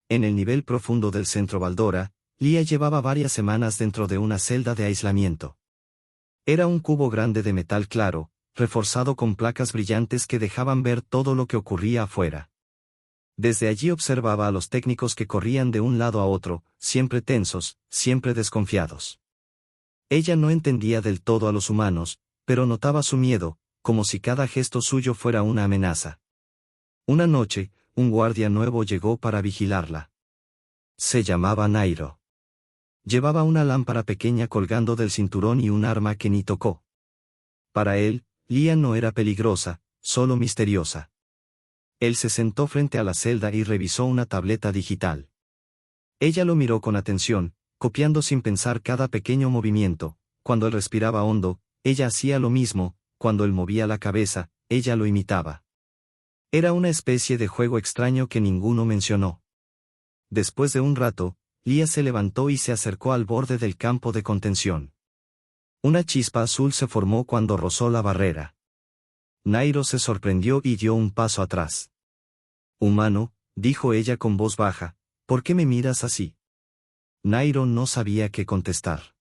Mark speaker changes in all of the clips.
Speaker 1: En el nivel profundo del centro Baldora, Lía llevaba varias semanas dentro de una celda de aislamiento. Era un cubo grande de metal claro, reforzado con placas brillantes que dejaban ver todo lo que ocurría afuera. Desde allí observaba a los técnicos que corrían de un lado a otro, siempre tensos, siempre desconfiados. Ella no entendía del todo a los humanos, pero notaba su miedo, como si cada gesto suyo fuera una amenaza. Una noche, un guardia nuevo llegó para vigilarla. Se llamaba Nairo. Llevaba una lámpara pequeña colgando del cinturón y un arma que ni tocó. Para él, Lía no era peligrosa, solo misteriosa. Él se sentó frente a la celda y revisó una tableta digital. Ella lo miró con atención, copiando sin pensar cada pequeño movimiento. Cuando él respiraba hondo, ella hacía lo mismo, cuando él movía la cabeza, ella lo imitaba. Era una especie de juego extraño que ninguno mencionó. Después de un rato, Lía se levantó y se acercó al borde del campo de contención. Una chispa azul se formó cuando rozó la barrera. Nairo se sorprendió y dio un paso atrás. «Humano», dijo ella con voz baja, «¿por qué me miras así?» Nairo no sabía qué contestar.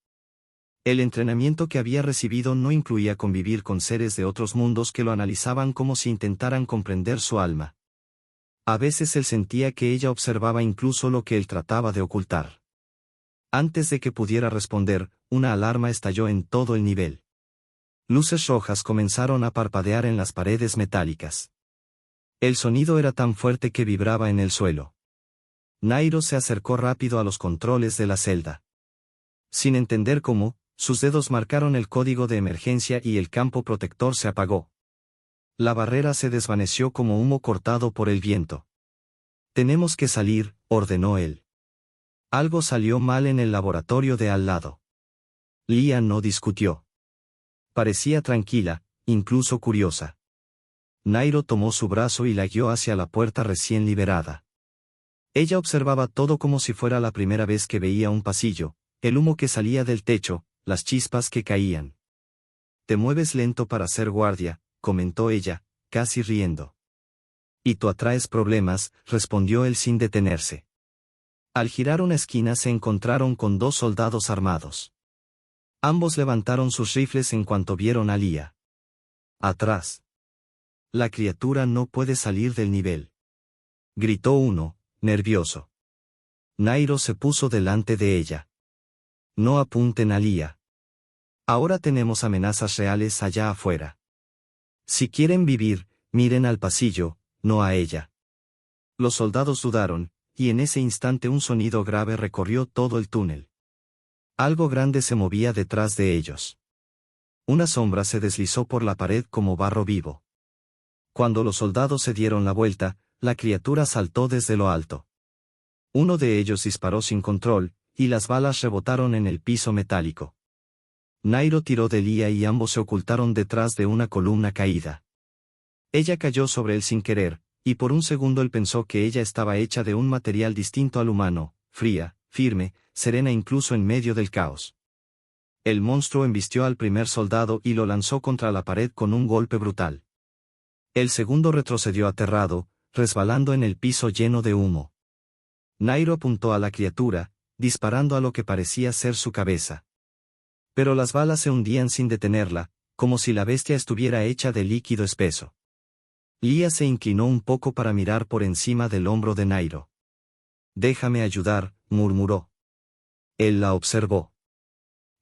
Speaker 1: El entrenamiento que había recibido no incluía convivir con seres de otros mundos que lo analizaban como si intentaran comprender su alma. A veces él sentía que ella observaba incluso lo que él trataba de ocultar. Antes de que pudiera responder, una alarma estalló en todo el nivel. Luces rojas comenzaron a parpadear en las paredes metálicas. El sonido era tan fuerte que vibraba en el suelo. Nairo se acercó rápido a los controles de la celda. Sin entender cómo, sus dedos marcaron el código de emergencia y el campo protector se apagó. La barrera se desvaneció como humo cortado por el viento. «Tenemos que salir», ordenó él. Algo salió mal en el laboratorio de al lado. Lía no discutió. Parecía tranquila, incluso curiosa. Nairo tomó su brazo y la guió hacia la puerta recién liberada. Ella observaba todo como si fuera la primera vez que veía un pasillo, el humo que salía del techo, las chispas que caían. «Te mueves lento para ser guardia», comentó ella, casi riendo. «Y tú atraes problemas», respondió él sin detenerse. Al girar una esquina se encontraron con dos soldados armados. Ambos levantaron sus rifles en cuanto vieron a Lía. «Atrás. La criatura no puede salir del nivel», gritó uno, nervioso. Nairo se puso delante de ella. «No apunten a Lía. Ahora tenemos amenazas reales allá afuera. Si quieren vivir, miren al pasillo, no a ella». Los soldados dudaron, y en ese instante un sonido grave recorrió todo el túnel. Algo grande se movía detrás de ellos. Una sombra se deslizó por la pared como barro vivo. Cuando los soldados se dieron la vuelta, la criatura saltó desde lo alto. Uno de ellos disparó sin control, y las balas rebotaron en el piso metálico. Nairo tiró de Lía y ambos se ocultaron detrás de una columna caída. Ella cayó sobre él sin querer, y por un segundo él pensó que ella estaba hecha de un material distinto al humano, fría, firme, serena incluso en medio del caos. El monstruo embistió al primer soldado y lo lanzó contra la pared con un golpe brutal. El segundo retrocedió aterrado, resbalando en el piso lleno de humo. Nairo apuntó a la criatura, disparando a lo que parecía ser su cabeza. Pero las balas se hundían sin detenerla, como si la bestia estuviera hecha de líquido espeso. Lía se inclinó un poco para mirar por encima del hombro de Nairo. «Déjame ayudar», murmuró. Él la observó.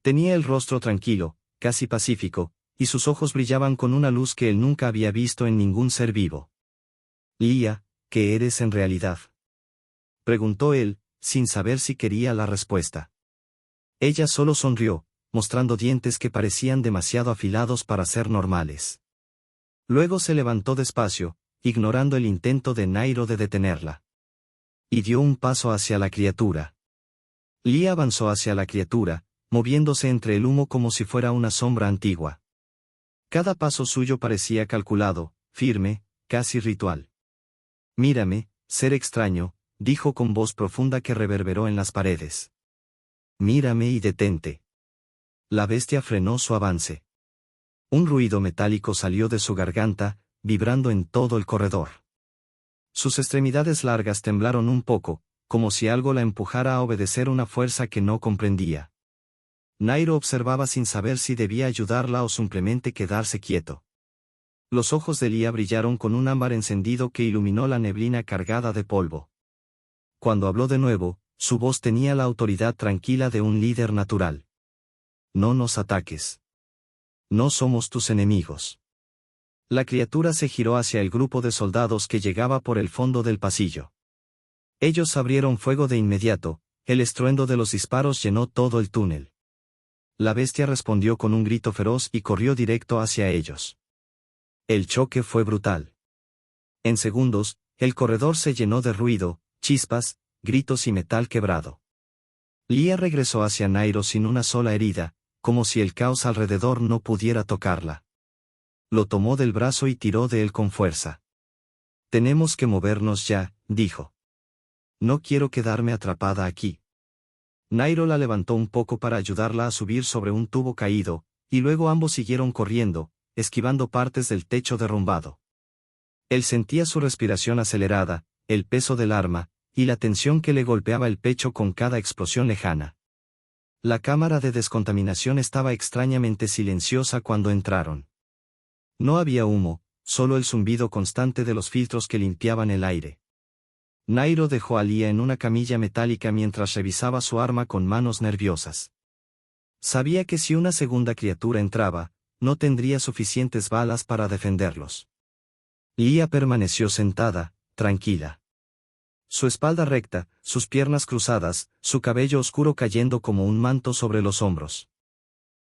Speaker 1: Tenía el rostro tranquilo, casi pacífico, y sus ojos brillaban con una luz que él nunca había visto en ningún ser vivo. «Lía, ¿qué eres en realidad?», preguntó él, sin saber si quería la respuesta. Ella solo sonrió, mostrando dientes que parecían demasiado afilados para ser normales. Luego se levantó despacio, ignorando el intento de Nairo de detenerla. Y dio un paso hacia la criatura. Lía avanzó hacia la criatura, moviéndose entre el humo como si fuera una sombra antigua. Cada paso suyo parecía calculado, firme, casi ritual. «Mírame, ser extraño», dijo con voz profunda que reverberó en las paredes. «Mírame y detente». La bestia frenó su avance. Un ruido metálico salió de su garganta, vibrando en todo el corredor. Sus extremidades largas temblaron un poco, como si algo la empujara a obedecer una fuerza que no comprendía. Nairo observaba sin saber si debía ayudarla o simplemente quedarse quieto. Los ojos de Lia brillaron con un ámbar encendido que iluminó la neblina cargada de polvo. Cuando habló de nuevo, su voz tenía la autoridad tranquila de un líder natural. No nos ataques. No somos tus enemigos. La criatura se giró hacia el grupo de soldados que llegaba por el fondo del pasillo. Ellos abrieron fuego de inmediato, el estruendo de los disparos llenó todo el túnel. La bestia respondió con un grito feroz y corrió directo hacia ellos. El choque fue brutal. En segundos, el corredor se llenó de ruido, chispas, gritos y metal quebrado. Lia regresó hacia Nairo sin una sola herida, como si el caos alrededor no pudiera tocarla. Lo tomó del brazo y tiró de él con fuerza. Tenemos que movernos ya, dijo. No quiero quedarme atrapada aquí. Nairo la levantó un poco para ayudarla a subir sobre un tubo caído, y luego ambos siguieron corriendo, esquivando partes del techo derrumbado. Él sentía su respiración acelerada, el peso del arma, y la tensión que le golpeaba el pecho con cada explosión lejana. La cámara de descontaminación estaba extrañamente silenciosa cuando entraron. No había humo, solo el zumbido constante de los filtros que limpiaban el aire. Nairo dejó a Lia en una camilla metálica mientras revisaba su arma con manos nerviosas. Sabía que si una segunda criatura entraba, no tendría suficientes balas para defenderlos. Lia permaneció sentada, tranquila. Su espalda recta, sus piernas cruzadas, su cabello oscuro cayendo como un manto sobre los hombros.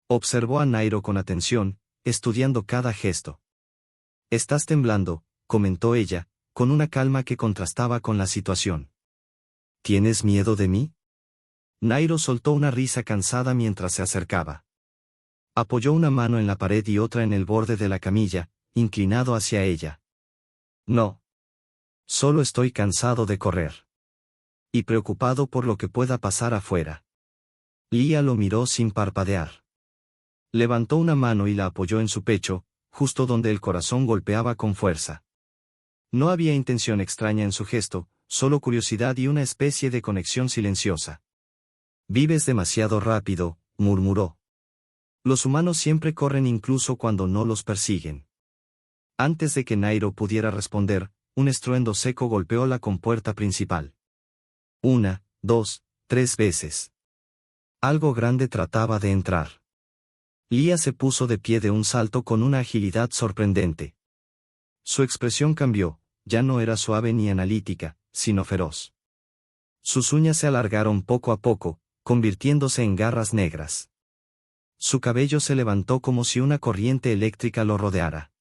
Speaker 1: Observó a Nairo con atención, estudiando cada gesto. «Estás temblando», comentó ella, con una calma que contrastaba con la situación. «¿Tienes miedo de mí?» Nairo soltó una risa cansada mientras se acercaba. Apoyó una mano en la pared y otra en el borde de la camilla, inclinado hacia ella. «No. Solo estoy cansado de correr. Y preocupado por lo que pueda pasar afuera». Lia lo miró sin parpadear. Levantó una mano y la apoyó en su pecho, justo donde el corazón golpeaba con fuerza. No había intención extraña en su gesto, solo curiosidad y una especie de conexión silenciosa. «Vives demasiado rápido», murmuró. «Los humanos siempre corren incluso cuando no los persiguen». Antes de que Nairo pudiera responder, un estruendo seco golpeó la compuerta principal. 1, 2, 3 veces. Algo grande trataba de entrar. Lia se puso de pie de un salto con una agilidad sorprendente. Su expresión cambió, ya no era suave ni analítica, sino feroz. Sus uñas se alargaron poco a poco, convirtiéndose en garras negras. Su cabello se levantó como si una corriente eléctrica lo rodeara.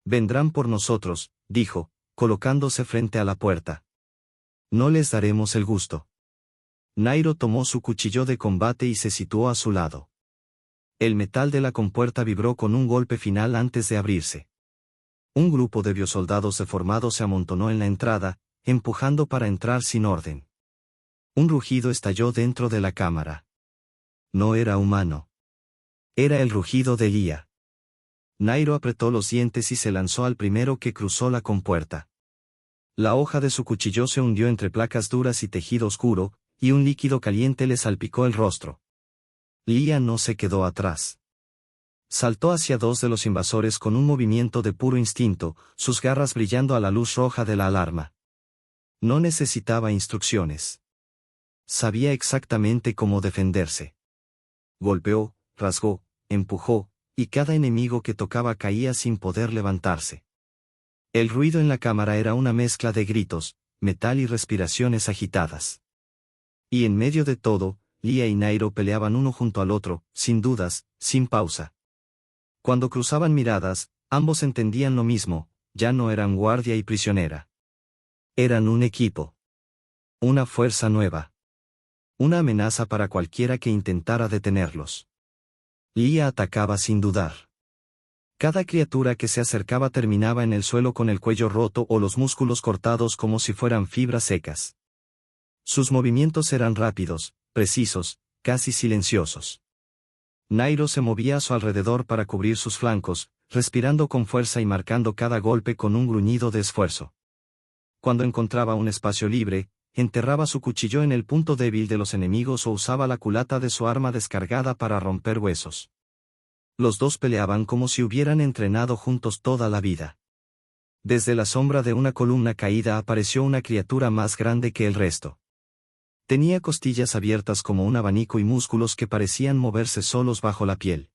Speaker 1: «Vendrán por nosotros», dijo, colocándose frente a la puerta. «No les daremos el gusto». Nairo tomó su cuchillo de combate y se situó a su lado. El metal de la compuerta vibró con un golpe final antes de abrirse. Un grupo de biosoldados deformados se amontonó en la entrada, empujando para entrar sin orden. Un rugido estalló dentro de la cámara. No era humano. Era el rugido de Lia. Nairo apretó los dientes y se lanzó al primero que cruzó la compuerta. La hoja de su cuchillo se hundió entre placas duras y tejido oscuro, y un líquido caliente le salpicó el rostro. Lia no se quedó atrás. Saltó hacia dos de los invasores con un movimiento de puro instinto, sus garras brillando a la luz roja de la alarma. No necesitaba instrucciones. Sabía exactamente cómo defenderse. Golpeó, rasgó, empujó, y cada enemigo que tocaba caía sin poder levantarse. El ruido en la cámara era una mezcla de gritos, metal y respiraciones agitadas. Y en medio de todo, Lia y Nairo peleaban uno junto al otro, sin dudas, sin pausa. Cuando cruzaban miradas, ambos entendían lo mismo, ya no eran guardia y prisionera. Eran un equipo. Una fuerza nueva. Una amenaza para cualquiera que intentara detenerlos. Lia atacaba sin dudar. Cada criatura que se acercaba terminaba en el suelo con el cuello roto o los músculos cortados como si fueran fibras secas. Sus movimientos eran rápidos, precisos, casi silenciosos. Nairo se movía a su alrededor para cubrir sus flancos, respirando con fuerza y marcando cada golpe con un gruñido de esfuerzo. Cuando encontraba un espacio libre, enterraba su cuchillo en el punto débil de los enemigos o usaba la culata de su arma descargada para romper huesos. Los dos peleaban como si hubieran entrenado juntos toda la vida. Desde la sombra de una columna caída apareció una criatura más grande que el resto. Tenía costillas abiertas como un abanico y músculos que parecían moverse solos bajo la piel.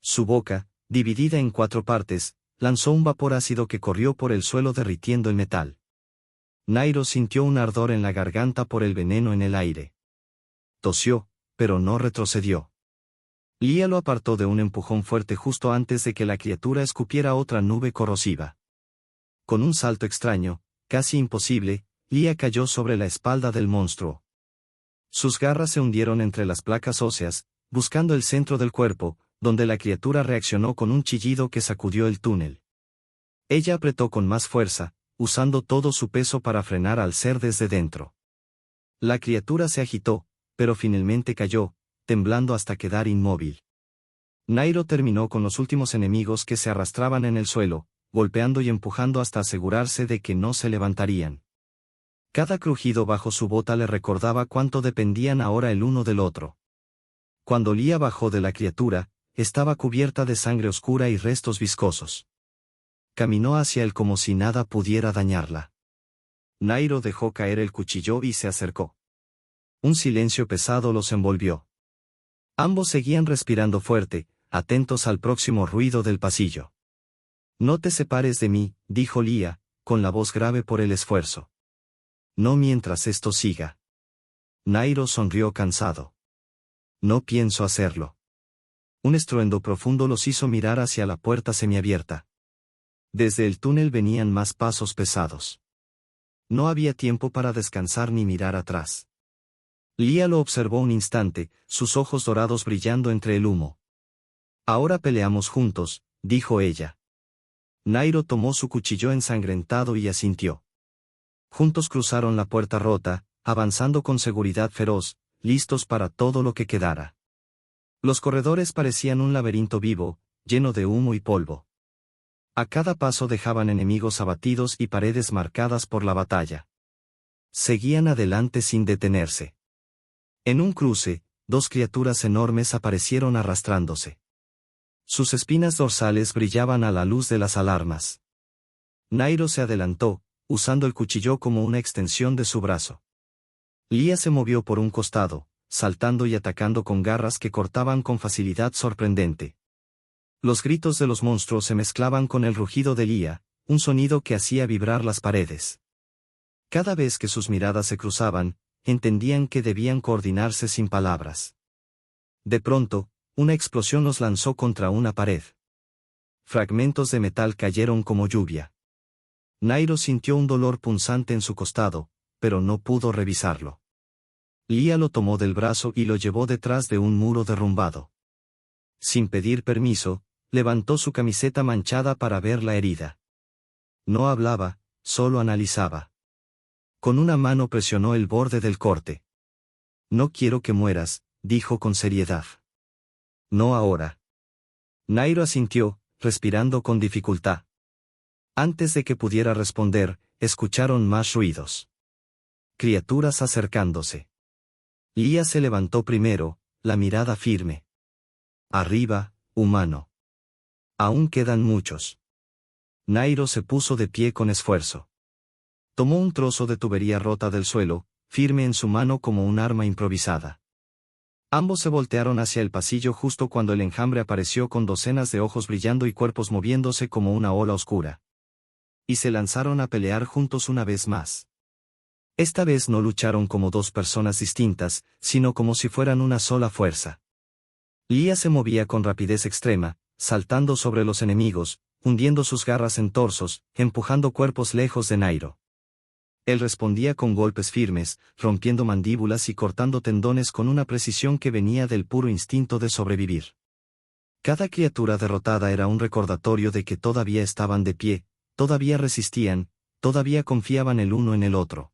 Speaker 1: Su boca, dividida en 4 partes, lanzó un vapor ácido que corrió por el suelo derritiendo el metal. Nairo sintió un ardor en la garganta por el veneno en el aire. Tosió, pero no retrocedió. Lia lo apartó de un empujón fuerte justo antes de que la criatura escupiera otra nube corrosiva. Con un salto extraño, casi imposible, Lia cayó sobre la espalda del monstruo. Sus garras se hundieron entre las placas óseas, buscando el centro del cuerpo, donde la criatura reaccionó con un chillido que sacudió el túnel. Ella apretó con más fuerza, usando todo su peso para frenar al ser desde dentro. La criatura se agitó, pero finalmente cayó, temblando hasta quedar inmóvil. Nairo terminó con los últimos enemigos que se arrastraban en el suelo, golpeando y empujando hasta asegurarse de que no se levantarían. Cada crujido bajo su bota le recordaba cuánto dependían ahora el uno del otro. Cuando Lia bajó de la criatura, estaba cubierta de sangre oscura y restos viscosos. Caminó hacia él como si nada pudiera dañarla. Nairo dejó caer el cuchillo y se acercó. Un silencio pesado los envolvió. Ambos seguían respirando fuerte, atentos al próximo ruido del pasillo. «No te separes de mí», dijo Lia, con la voz grave por el esfuerzo. «No mientras esto siga». Nairo sonrió cansado. «No pienso hacerlo». Un estruendo profundo los hizo mirar hacia la puerta semiabierta. Desde el túnel venían más pasos pesados. No había tiempo para descansar ni mirar atrás. Lia lo observó un instante, sus ojos dorados brillando entre el humo. «Ahora peleamos juntos», dijo ella. Nairo tomó su cuchillo ensangrentado y asintió. Juntos cruzaron la puerta rota, avanzando con seguridad feroz, listos para todo lo que quedara. Los corredores parecían un laberinto vivo, lleno de humo y polvo. A cada paso dejaban enemigos abatidos y paredes marcadas por la batalla. Seguían adelante sin detenerse. En un cruce, 2 criaturas enormes aparecieron arrastrándose. Sus espinas dorsales brillaban a la luz de las alarmas. Nairo se adelantó, usando el cuchillo como una extensión de su brazo. Lia se movió por un costado, saltando y atacando con garras que cortaban con facilidad sorprendente. Los gritos de los monstruos se mezclaban con el rugido de Lia, un sonido que hacía vibrar las paredes. Cada vez que sus miradas se cruzaban, entendían que debían coordinarse sin palabras. De pronto, una explosión los lanzó contra una pared. Fragmentos de metal cayeron como lluvia. Nairo sintió un dolor punzante en su costado, pero no pudo revisarlo. Lia lo tomó del brazo y lo llevó detrás de un muro derrumbado. Sin pedir permiso, levantó su camiseta manchada para ver la herida. No hablaba, solo analizaba. Con una mano presionó el borde del corte. «No quiero que mueras», dijo con seriedad. «No ahora». Nairo asintió, respirando con dificultad. Antes de que pudiera responder, escucharon más ruidos. Criaturas acercándose. Lia se levantó primero, la mirada firme. «Arriba, humano. Aún quedan muchos». Nairo se puso de pie con esfuerzo. Tomó un trozo de tubería rota del suelo, firme en su mano como un arma improvisada. Ambos se voltearon hacia el pasillo justo cuando el enjambre apareció con docenas de ojos brillando y cuerpos moviéndose como una ola oscura. Y se lanzaron a pelear juntos una vez más. Esta vez no lucharon como 2 personas distintas, sino como si fueran una sola fuerza. Lia se movía con rapidez extrema, saltando sobre los enemigos, hundiendo sus garras en torsos, empujando cuerpos lejos de Nairo. Él respondía con golpes firmes, rompiendo mandíbulas y cortando tendones con una precisión que venía del puro instinto de sobrevivir. Cada criatura derrotada era un recordatorio de que todavía estaban de pie, todavía resistían, todavía confiaban el uno en el otro.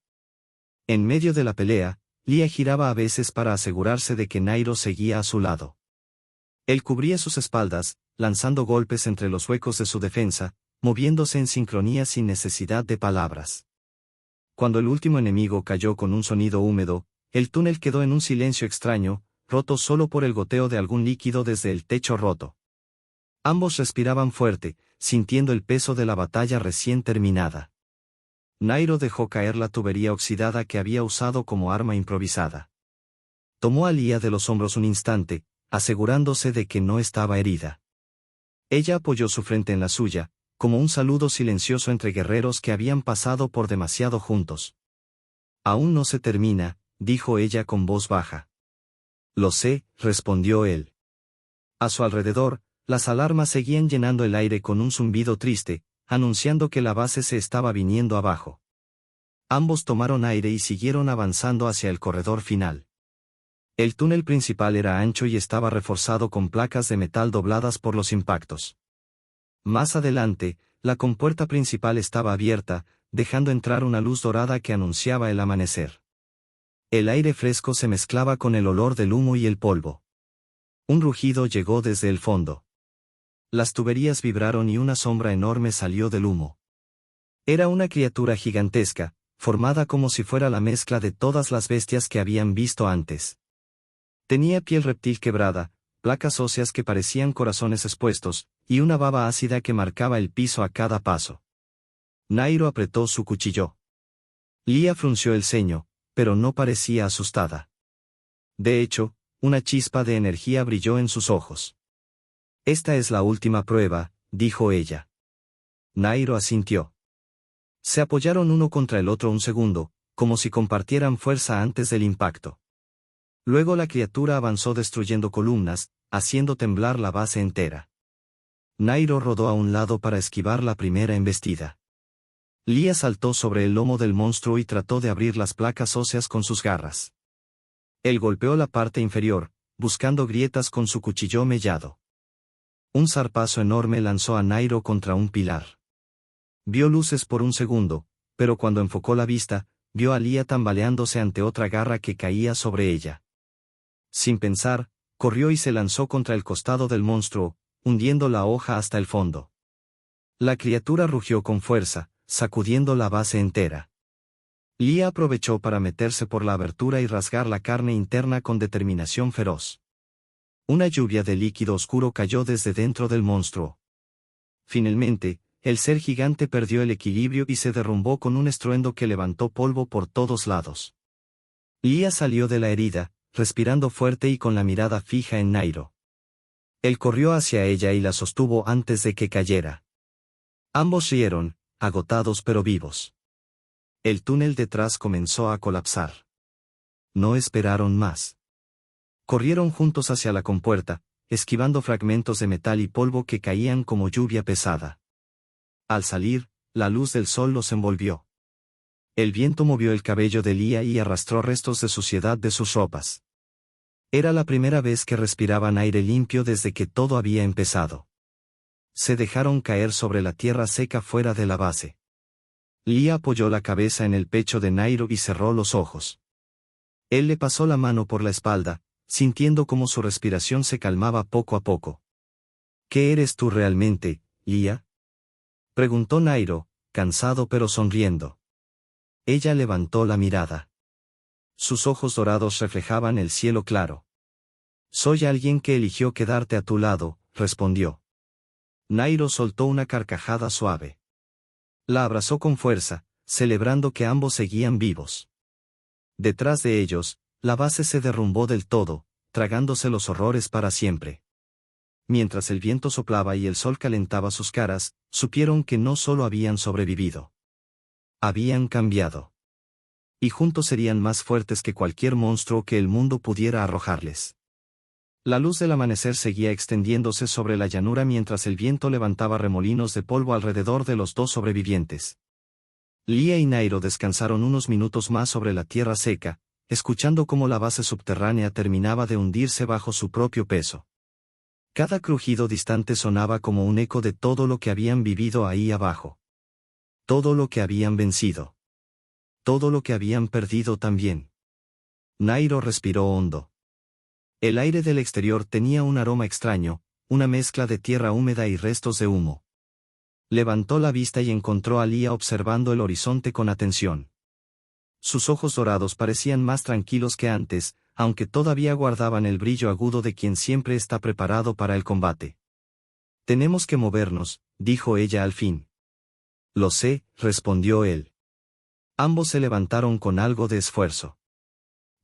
Speaker 1: En medio de la pelea, Lia giraba a veces para asegurarse de que Nairo seguía a su lado. Él cubría sus espaldas, lanzando golpes entre los huecos de su defensa, moviéndose en sincronía sin necesidad de palabras. Cuando el último enemigo cayó con un sonido húmedo, el túnel quedó en un silencio extraño, roto solo por el goteo de algún líquido desde el techo roto. Ambos respiraban fuerte, sintiendo el peso de la batalla recién terminada. Nairo dejó caer la tubería oxidada que había usado como arma improvisada. Tomó a Lia de los hombros un instante, asegurándose de que no estaba herida. Ella apoyó su frente en la suya, como un saludo silencioso entre guerreros que habían pasado por demasiado juntos. «Aún no se termina», dijo ella con voz baja. «Lo sé», respondió él. A su alrededor, las alarmas seguían llenando el aire con un zumbido triste, anunciando que la base se estaba viniendo abajo. Ambos tomaron aire y siguieron avanzando hacia el corredor final. El túnel principal era ancho y estaba reforzado con placas de metal dobladas por los impactos. Más adelante, la compuerta principal estaba abierta, dejando entrar una luz dorada que anunciaba el amanecer. El aire fresco se mezclaba con el olor del humo y el polvo. Un rugido llegó desde el fondo. Las tuberías vibraron y una sombra enorme salió del humo. Era una criatura gigantesca, formada como si fuera la mezcla de todas las bestias que habían visto antes. Tenía piel reptil quebrada, placas óseas que parecían corazones expuestos, y una baba ácida que marcaba el piso a cada paso. Nairo apretó su cuchillo. Lia frunció el ceño, pero no parecía asustada. De hecho, una chispa de energía brilló en sus ojos. «Esta es la última prueba», dijo ella. Nairo asintió. Se apoyaron uno contra el otro un segundo, como si compartieran fuerza antes del impacto. Luego la criatura avanzó destruyendo columnas, haciendo temblar la base entera. Nairo rodó a un lado para esquivar la primera embestida. Lia saltó sobre el lomo del monstruo y trató de abrir las placas óseas con sus garras. Él golpeó la parte inferior, buscando grietas con su cuchillo mellado. Un zarpazo enorme lanzó a Nairo contra un pilar. Vio luces por un segundo, pero cuando enfocó la vista, vio a Lia tambaleándose ante otra garra que caía sobre ella. Sin pensar, corrió y se lanzó contra el costado del monstruo, hundiendo la hoja hasta el fondo. La criatura rugió con fuerza, sacudiendo la base entera. Lia aprovechó para meterse por la abertura y rasgar la carne interna con determinación feroz. Una lluvia de líquido oscuro cayó desde dentro del monstruo. Finalmente, el ser gigante perdió el equilibrio y se derrumbó con un estruendo que levantó polvo por todos lados. Lia salió de la herida, respirando fuerte y con la mirada fija en Nairo. Él corrió hacia ella y la sostuvo antes de que cayera. Ambos rieron, agotados pero vivos. El túnel detrás comenzó a colapsar. No esperaron más. Corrieron juntos hacia la compuerta, esquivando fragmentos de metal y polvo que caían como lluvia pesada. Al salir, la luz del sol los envolvió. El viento movió el cabello de Lia y arrastró restos de suciedad de sus ropas. Era la primera vez que respiraban aire limpio desde que todo había empezado. Se dejaron caer sobre la tierra seca fuera de la base. Lia apoyó la cabeza en el pecho de Nairo y cerró los ojos. Él le pasó la mano por la espalda, sintiendo cómo su respiración se calmaba poco a poco. «¿Qué eres tú realmente, Lia?», preguntó Nairo, cansado pero sonriendo. Ella levantó la mirada. Sus ojos dorados reflejaban el cielo claro. «Soy alguien que eligió quedarte a tu lado», respondió. Nairo soltó una carcajada suave. La abrazó con fuerza, celebrando que ambos seguían vivos. Detrás de ellos, la base se derrumbó del todo, tragándose los horrores para siempre. Mientras el viento soplaba y el sol calentaba sus caras, supieron que no solo habían sobrevivido. Habían cambiado. Y juntos serían más fuertes que cualquier monstruo que el mundo pudiera arrojarles. La luz del amanecer seguía extendiéndose sobre la llanura mientras el viento levantaba remolinos de polvo alrededor de los dos sobrevivientes. Lia y Nairo descansaron unos minutos más sobre la tierra seca, escuchando cómo la base subterránea terminaba de hundirse bajo su propio peso. Cada crujido distante sonaba como un eco de todo lo que habían vivido ahí abajo. Todo lo que habían vencido. Todo lo que habían perdido también. Nairo respiró hondo. El aire del exterior tenía un aroma extraño, una mezcla de tierra húmeda y restos de humo. Levantó la vista y encontró a Lia observando el horizonte con atención. Sus ojos dorados parecían más tranquilos que antes, aunque todavía guardaban el brillo agudo de quien siempre está preparado para el combate. Tenemos que movernos, dijo ella al fin. Lo sé, respondió él. Ambos se levantaron con algo de esfuerzo.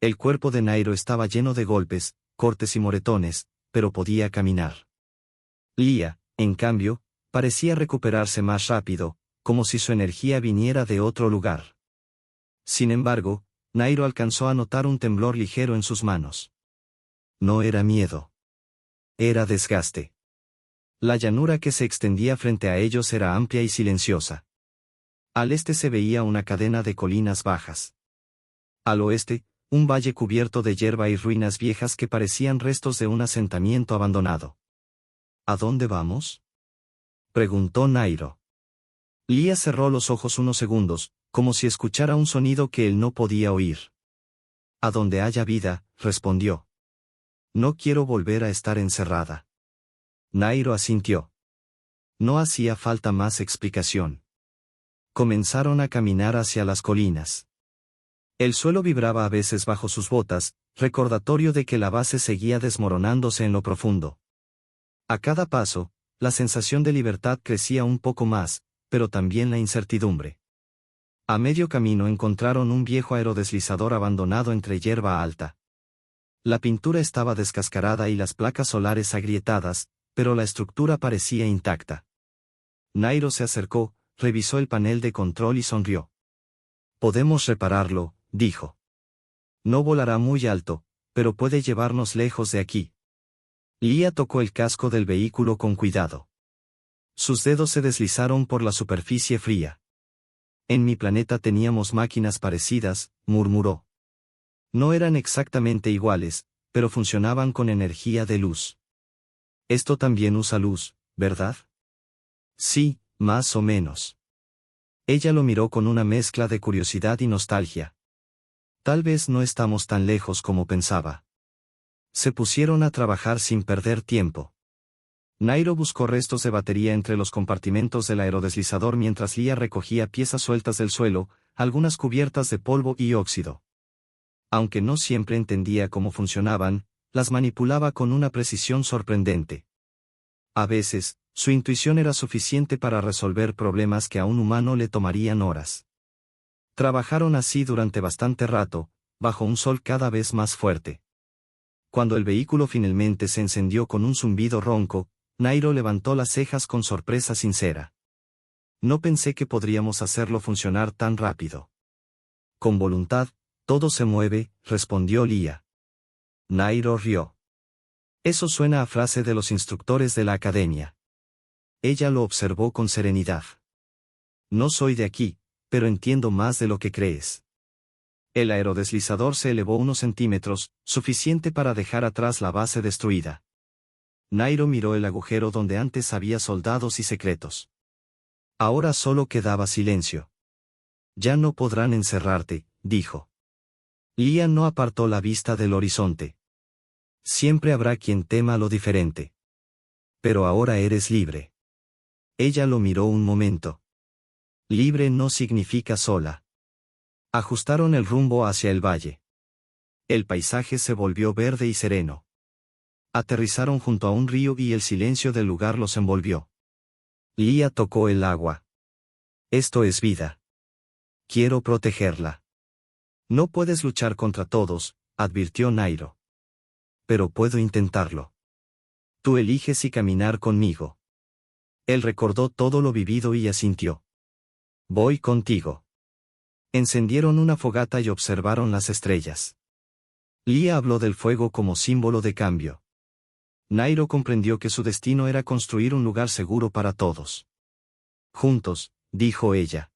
Speaker 1: El cuerpo de Nairo estaba lleno de golpes, cortes y moretones, pero podía caminar. Lia, en cambio, parecía recuperarse más rápido, como si su energía viniera de otro lugar. Sin embargo, Nairo alcanzó a notar un temblor ligero en sus manos. No era miedo. Era desgaste. La llanura que se extendía frente a ellos era amplia y silenciosa. Al este se veía una cadena de colinas bajas. Al oeste, un valle cubierto de hierba y ruinas viejas que parecían restos de un asentamiento abandonado. ¿A dónde vamos?, preguntó Nairo. Lia cerró los ojos unos segundos, como si escuchara un sonido que él no podía oír. A donde haya vida, respondió. No quiero volver a estar encerrada. Nairo asintió. No hacía falta más explicación. Comenzaron a caminar hacia las colinas. El suelo vibraba a veces bajo sus botas, recordatorio de que la base seguía desmoronándose en lo profundo. A cada paso, la sensación de libertad crecía un poco más, pero también la incertidumbre. A medio camino encontraron un viejo aerodeslizador abandonado entre hierba alta. La pintura estaba descascarada y las placas solares agrietadas, pero la estructura parecía intacta. Nairo se acercó, revisó el panel de control y sonrió. Podemos repararlo, dijo. No volará muy alto, pero puede llevarnos lejos de aquí. Lia tocó el casco del vehículo con cuidado. Sus dedos se deslizaron por la superficie fría. En mi planeta teníamos máquinas parecidas, murmuró. No eran exactamente iguales, pero funcionaban con energía de luz. Esto también usa luz, ¿verdad? Sí, más o menos. Ella lo miró con una mezcla de curiosidad y nostalgia. Tal vez no estamos tan lejos como pensaba. Se pusieron a trabajar sin perder tiempo. Nairo buscó restos de batería entre los compartimentos del aerodeslizador mientras Lia recogía piezas sueltas del suelo, algunas cubiertas de polvo y óxido. Aunque no siempre entendía cómo funcionaban, las manipulaba con una precisión sorprendente. A veces, su intuición era suficiente para resolver problemas que a un humano le tomarían horas. Trabajaron así durante bastante rato, bajo un sol cada vez más fuerte. Cuando el vehículo finalmente se encendió con un zumbido ronco, Nairo levantó las cejas con sorpresa sincera. No pensé que podríamos hacerlo funcionar tan rápido. Con voluntad, todo se mueve, respondió Lia. Nairo rió. Eso suena a frase de los instructores de la academia. Ella lo observó con serenidad. No soy de aquí, pero entiendo más de lo que crees. El aerodeslizador se elevó unos centímetros, suficiente para dejar atrás la base destruida. Nairo miró el agujero donde antes había soldados y secretos. Ahora solo quedaba silencio. Ya no podrán encerrarte, dijo. Lia no apartó la vista del horizonte. Siempre habrá quien tema lo diferente. Pero ahora eres libre. Ella lo miró un momento. Libre no significa sola. Ajustaron el rumbo hacia el valle. El paisaje se volvió verde y sereno. Aterrizaron junto a un río y el silencio del lugar los envolvió. Lia tocó el agua. Esto es vida. Quiero protegerla. No puedes luchar contra todos, advirtió Nairo. Pero puedo intentarlo. Tú eliges si caminar conmigo. Él recordó todo lo vivido y asintió. Voy contigo. Encendieron una fogata y observaron las estrellas. Lia habló del fuego como símbolo de cambio. Nairo comprendió que su destino era construir un lugar seguro para todos. Juntos, dijo ella.